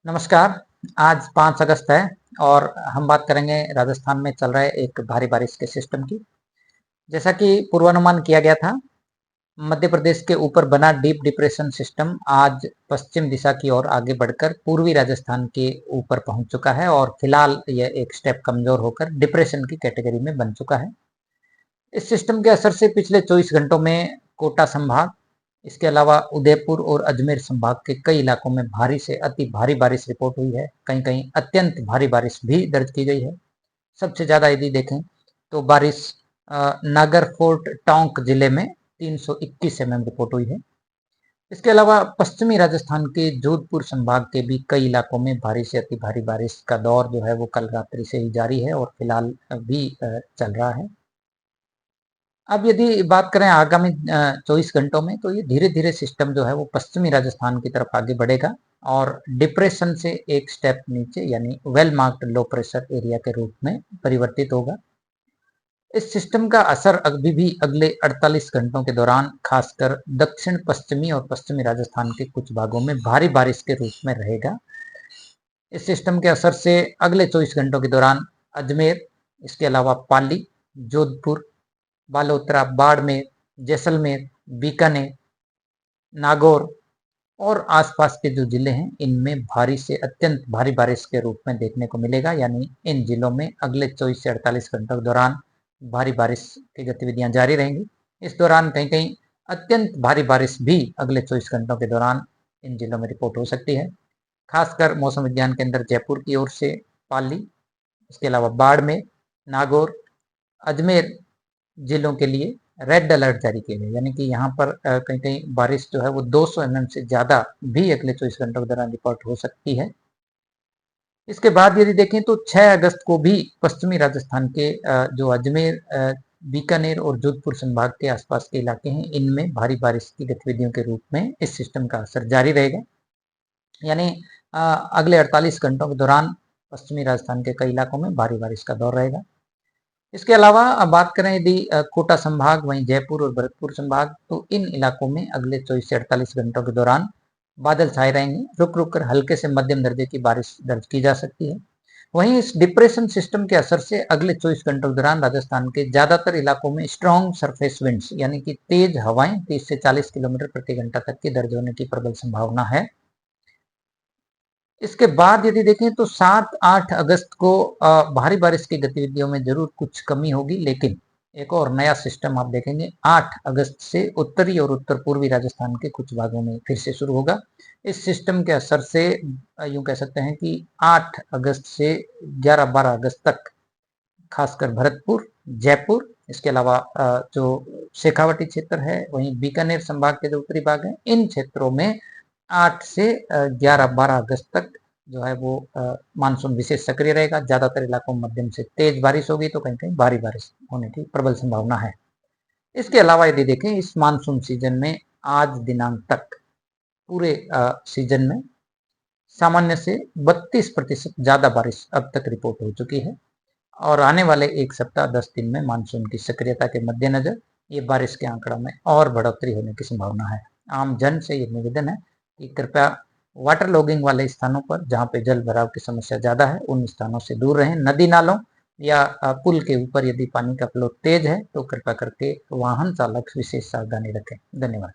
नमस्कार। आज 5 अगस्त है और हम बात करेंगे राजस्थान में चल रहे एक भारी बारिश के सिस्टम की। जैसा कि पूर्वानुमान किया गया था, मध्य प्रदेश के ऊपर बना डीप डिप्रेशन सिस्टम आज पश्चिम दिशा की ओर आगे बढ़कर पूर्वी राजस्थान के ऊपर पहुंच चुका है और फिलहाल यह एक स्टेप कमजोर होकर डिप्रेशन की कैटेगरी में बन चुका है। इस सिस्टम के असर से पिछले 24 घंटों में कोटा संभाग, इसके अलावा उदयपुर और अजमेर संभाग के कई इलाकों में भारी से अति भारी बारिश रिपोर्ट हुई है। कहीं कहीं अत्यंत भारी बारिश भी दर्ज की गई है। सबसे ज्यादा यदि देखें तो बारिश नागरफोर्ट टोंक जिले में 321 mm रिपोर्ट हुई है। इसके अलावा पश्चिमी राजस्थान के जोधपुर संभाग के भी कई इलाकों में भारी से अति भारी बारिश का दौर जो है वो कल रात्रि से ही जारी है और फिलहाल भी चल रहा है। अब यदि बात करें आगामी 24 घंटों में, तो ये धीरे धीरे सिस्टम जो है वो पश्चिमी राजस्थान की तरफ आगे बढ़ेगा और डिप्रेशन से एक स्टेप नीचे यानी well marked low pressure area के रूप में परिवर्तित होगा। इस सिस्टम का असर अभी भी अगले 48 घंटों के दौरान खासकर दक्षिण पश्चिमी और पश्चिमी राजस्थान के कुछ भागों में भारी बारिश के रूप में रहेगा। इस सिस्टम के असर से अगले 24 घंटों के दौरान अजमेर, इसके अलावा पाली, जोधपुर, बालोतरा, बाड़मेर, जैसलमेर, बीकानेर, नागौर और आसपास के जो जिले हैं इनमें भारी से अत्यंत भारी बारिश के रूप में देखने को मिलेगा। यानी इन जिलों में अगले 24 से 48 घंटों के दौरान भारी बारिश की गतिविधियां जारी रहेंगी। इस दौरान कहीं कहीं अत्यंत भारी बारिश भी अगले 24 घंटों के दौरान इन जिलों में रिपोर्ट हो सकती है। खासकर मौसम विज्ञान केंद्र जयपुर की ओर से पाली, इसके अलावा बाड़मेर, नागौर, अजमेर जिलों के लिए रेड अलर्ट जारी किए गए। यानी कि यहाँ पर कहीं कहीं बारिश जो है वो 200 mm से ज्यादा भी अगले 24 घंटों के दौरान रिपोर्ट हो सकती है। इसके बाद यदि देखें तो 6 अगस्त को भी पश्चिमी राजस्थान के जो अजमेर, बीकानेर और जोधपुर संभाग के आसपास के इलाके हैं इनमें भारी बारिश की गतिविधियों के रूप में इस सिस्टम का असर जारी रहेगा। यानी अगले 48 घंटों के दौरान पश्चिमी राजस्थान के कई इलाकों में भारी बारिश का दौर रहेगा। इसके अलावा अब बात करें यदि कोटा संभाग, वहीं जयपुर और भरतपुर संभाग, तो इन इलाकों में अगले 24 से 48 घंटों के दौरान बादल छाए रहेंगे। रुक रुक कर हल्के से मध्यम दर्जे की बारिश दर्ज की जा सकती है। वहीं इस डिप्रेशन सिस्टम के असर से अगले 24 घंटों के दौरान राजस्थान के ज्यादातर इलाकों में स्ट्रॉन्ग सरफेस विंड्स यानी कि तेज हवाएं 30 से 40 किलोमीटर प्रति घंटा तक की दर्ज होने की प्रबल संभावना है। इसके बाद यदि देखें तो 7-8 अगस्त को भारी बारिश की गतिविधियों में जरूर कुछ कमी होगी, लेकिन एक और नया सिस्टम आप देखेंगे 8 अगस्त से उत्तरी और उत्तर पूर्वी राजस्थान के कुछ भागों में फिर से शुरू होगा। इस सिस्टम के असर से यूं कह सकते हैं कि 8 अगस्त से 11-12 अगस्त तक खासकर भरतपुर, जयपुर, इसके अलावा जो शेखावाटी क्षेत्र है, वहीं बीकानेर संभाग के जो उत्तरी भाग हैं, इन क्षेत्रों में 8 से 11-12 अगस्त तक जो है वो मानसून विशेष सक्रिय रहेगा। ज्यादातर इलाकों में मध्यम से तेज बारिश होगी, तो कहीं कहीं भारी बारिश होने की प्रबल संभावना है। इसके अलावा यदि देखें इस मानसून सीजन में आज दिनांक तक पूरे सीजन में सामान्य से 32% ज्यादा बारिश अब तक रिपोर्ट हो चुकी है और आने वाले एक सप्ताह 10 दिन में मानसून की सक्रियता के मद्देनजर ये बारिश के आंकड़ों में और बढ़ोतरी होने की संभावना है। आम जन से ये निवेदन है कि कृपया वाटर लॉगिंग वाले स्थानों पर जहाँ पे जल भराव की समस्या ज्यादा है उन स्थानों से दूर रहें। नदी नालों या पुल के ऊपर यदि पानी का फ्लो तेज है तो कृपया करके वाहन चालक विशेष सावधानी रखें। धन्यवाद।